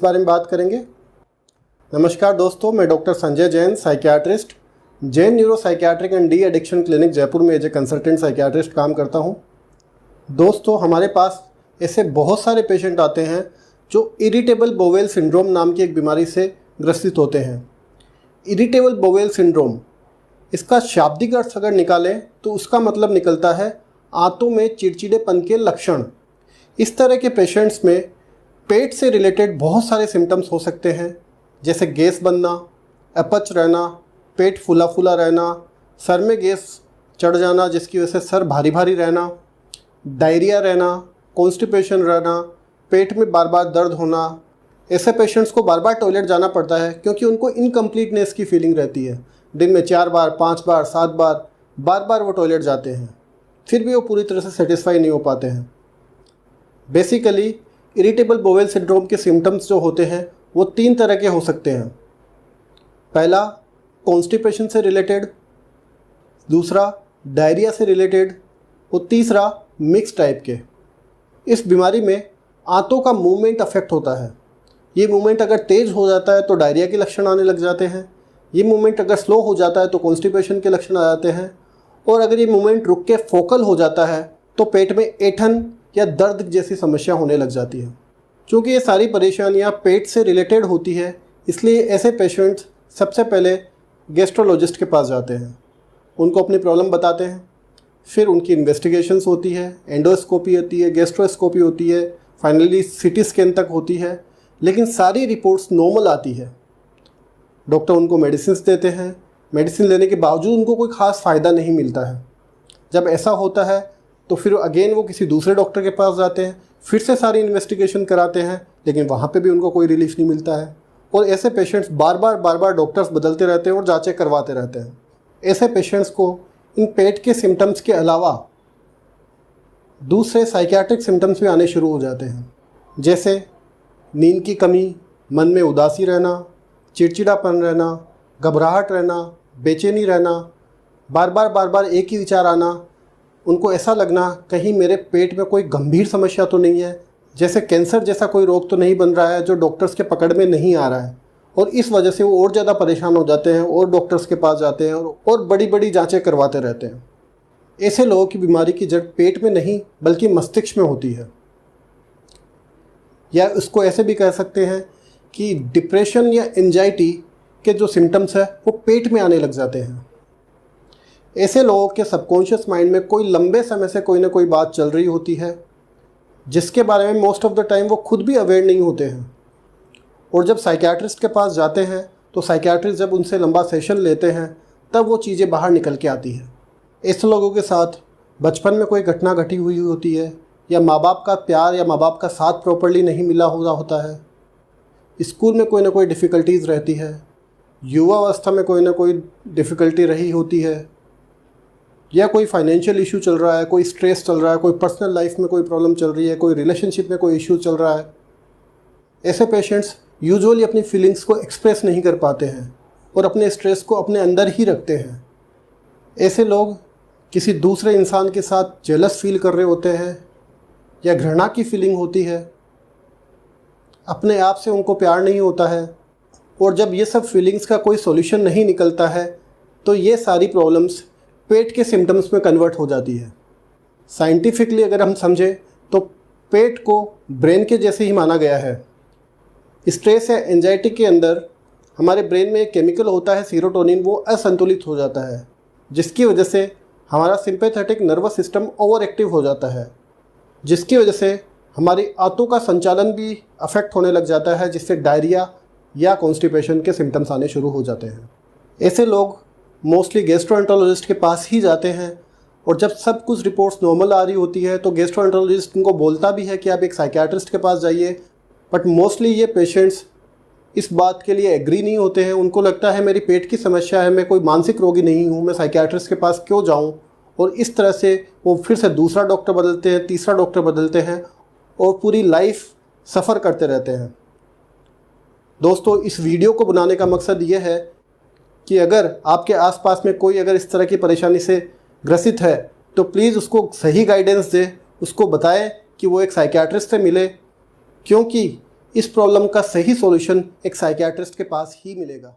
बारे में बात करेंगे। नमस्कार दोस्तों, मैं doctor Sanjay Jain, psychiatrist, Jain neuro psychiatric and de addiction clinic Jaipur में एज ए कंसल्टेंट साइकियाट्रिस्ट काम करता हूं। दोस्तों, हमारे पास ऐसे बहुत सारे पेशेंट आते हैं जो इरिटेबल बोवेल सिंड्रोम नाम की एक बीमारी से ग्रसित होते हैं। इरिटेबल बोवेल सिंड्रोम, इसका शाब्दिक अर्थ अगर निकालें तो उसका मतलब निकलता है आंतों में चिड़चिड़ेपन के लक्षण। इस तरह के पेशेंट्स में पेट से रिलेटेड बहुत सारे सिम्टम्स हो सकते हैं, जैसे गैस बनना, अपच रहना, पेट फूला फूला रहना, सर में गैस चढ़ जाना जिसकी वजह से सर भारी भारी रहना, डायरिया रहना, कॉन्स्टिपेशन रहना, पेट में बार बार दर्द होना। ऐसे पेशेंट्स को बार बार टॉयलेट जाना पड़ता है क्योंकि उनको इनकम्प्लीटनेस की फीलिंग रहती है। दिन में 4 बार, 5 बार, 7 बार, बार बार वो टॉयलेट जाते हैं, फिर भी वो पूरी तरह से सेटिस्फाई नहीं हो पाते हैं। बेसिकली इरिटेबल बोवेल सिंड्रोम के सिम्टम्स जो होते हैं वो 3 तरह के हो सकते हैं। पहला कॉन्स्टिपेशन से रिलेटेड, दूसरा डायरिया से रिलेटेड और तीसरा मिक्स टाइप के। इस बीमारी में आंतों का मूवमेंट अफेक्ट होता है। ये मूवमेंट अगर तेज़ हो जाता है तो डायरिया के लक्षण आने लग जाते हैं। ये मूवमेंट अगर स्लो हो जाता है तो कॉन्स्टिपेशन के लक्षण आ जाते हैं। और अगर ये मूवमेंट रुक के फोकल हो जाता है तो पेट में ऐंठन या दर्द जैसी समस्या होने लग जाती है। क्योंकि ये सारी परेशानियां पेट से रिलेटेड होती है, इसलिए ऐसे पेशेंट्स सबसे पहले गैस्ट्रोलॉजिस्ट के पास जाते हैं, उनको अपनी प्रॉब्लम बताते हैं, फिर उनकी इन्वेस्टिगेशंस होती है, एंडोस्कोपी होती है, गैस्ट्रोस्कोपी होती है, फाइनली सीटी स्कैन तक होती है। लेकिन सारी रिपोर्ट्स नॉर्मल आती है। डॉक्टर उनको मेडिसिन देते हैं, मेडिसिन लेने के बावजूद उनको कोई ख़ास फ़ायदा नहीं मिलता है। जब ऐसा होता है तो फिर अगेन वो किसी दूसरे डॉक्टर के पास जाते हैं, फिर से सारी इन्वेस्टिगेशन कराते हैं, लेकिन वहाँ पे भी उनको कोई रिलीफ नहीं मिलता है। और ऐसे पेशेंट्स बार बार डॉक्टर्स बदलते रहते हैं और जांचें करवाते रहते हैं। ऐसे पेशेंट्स को इन पेट के सिम्टम्स के अलावा दूसरे साइकियाट्रिक सिम्टम्स भी आने शुरू हो जाते हैं, जैसे नींद की कमी, मन में उदासी रहना, चिड़चिड़ापन रहना, घबराहट रहना, बेचैनी रहना, बार बार एक ही विचार आना। उनको ऐसा लगना कहीं मेरे पेट में कोई गंभीर समस्या तो नहीं है, जैसे कैंसर जैसा कोई रोग तो नहीं बन रहा है जो डॉक्टर्स के पकड़ में नहीं आ रहा है। और इस वजह से वो और ज़्यादा परेशान हो जाते हैं और डॉक्टर्स के पास जाते हैं और बड़ी जांचें करवाते रहते हैं। ऐसे लोगों की बीमारी की जड़ पेट में नहीं बल्कि मस्तिष्क में होती है, या उसको ऐसे भी कह सकते हैं कि डिप्रेशन या एंजाइटी के जो सिम्टम्स है वो पेट में आने लग जाते हैं। ऐसे लोगों के सबकॉन्शियस माइंड में कोई लंबे समय से कोई ना कोई बात चल रही होती है जिसके बारे में मोस्ट ऑफ द टाइम वो खुद भी अवेयर नहीं होते हैं। और जब साइकियाट्रिस्ट के पास जाते हैं तो साइकियाट्रिस्ट जब उनसे लंबा सेशन लेते हैं तब वो चीज़ें बाहर निकल के आती हैं। ऐसे लोगों के साथ बचपन में कोई घटना घटी हुई होती है, या माँ बाप का प्यार या माँ बाप का साथ प्रॉपर्ली नहीं मिला हुआ होता है, स्कूल में कोई ना कोई डिफ़िकल्टीज़ रहती है, युवा अवस्था में कोई ना कोई डिफ़िकल्टी रही होती है, या कोई फाइनेंशियल इशू चल रहा है, कोई स्ट्रेस चल रहा है, कोई पर्सनल लाइफ में कोई प्रॉब्लम चल रही है, कोई रिलेशनशिप में कोई इशू चल रहा है। ऐसे पेशेंट्स यूजुअली अपनी फीलिंग्स को एक्सप्रेस नहीं कर पाते हैं और अपने स्ट्रेस को अपने अंदर ही रखते हैं। ऐसे लोग किसी दूसरे इंसान के साथ जेलस फील कर रहे होते हैं या घृणा की फीलिंग होती है, अपने आप से उनको प्यार नहीं होता है। और जब ये सब फीलिंग्स का कोई सॉल्यूशन नहीं निकलता है तो ये सारी प्रॉब्लम्स पेट के सिम्टम्स में कन्वर्ट हो जाती है। साइंटिफिकली अगर हम समझें तो पेट को ब्रेन के जैसे ही माना गया है। स्ट्रेस या एंजाइटी के अंदर हमारे ब्रेन में एक केमिकल होता है सीरोटोनिन, वो असंतुलित हो जाता है, जिसकी वजह से हमारा sympathetic nervous system over active हो जाता है, जिसकी वजह से हमारी आंतों का संचालन भी अफेक्ट होने लग जाता है, जिससे डायरिया या कॉन्स्टिपेशन के सिम्टम्स आने शुरू हो जाते हैं। ऐसे लोग मोस्टली गैस्ट्रोएंटरोलॉजिस्ट के पास ही जाते हैं, और जब सब कुछ रिपोर्ट्स नॉर्मल आ रही होती है तो गैस्ट्रोएंटरोलॉजिस्ट उनको बोलता भी है कि आप एक साइकियाट्रिस्ट के पास जाइए। बट मोस्टली ये पेशेंट्स इस बात के लिए एग्री नहीं होते हैं। उनको लगता है मेरी पेट की समस्या है, मैं कोई मानसिक रोगी नहीं हूँ, मैं साइकियाट्रिस्ट के पास क्यों जाऊँ। और इस तरह से वो फिर से दूसरा डॉक्टर बदलते हैं, तीसरा डॉक्टर बदलते हैं और पूरी लाइफ सफ़र करते रहते हैं। दोस्तों, इस वीडियो को बनाने का मकसद ये है कि अगर आपके आसपास में कोई अगर इस तरह की परेशानी से ग्रसित है तो प्लीज़ उसको सही गाइडेंस दें, उसको बताएं कि वो एक साइकियाट्रिस्ट से मिले, क्योंकि इस प्रॉब्लम का सही सॉल्यूशन एक साइकियाट्रिस्ट के पास ही मिलेगा।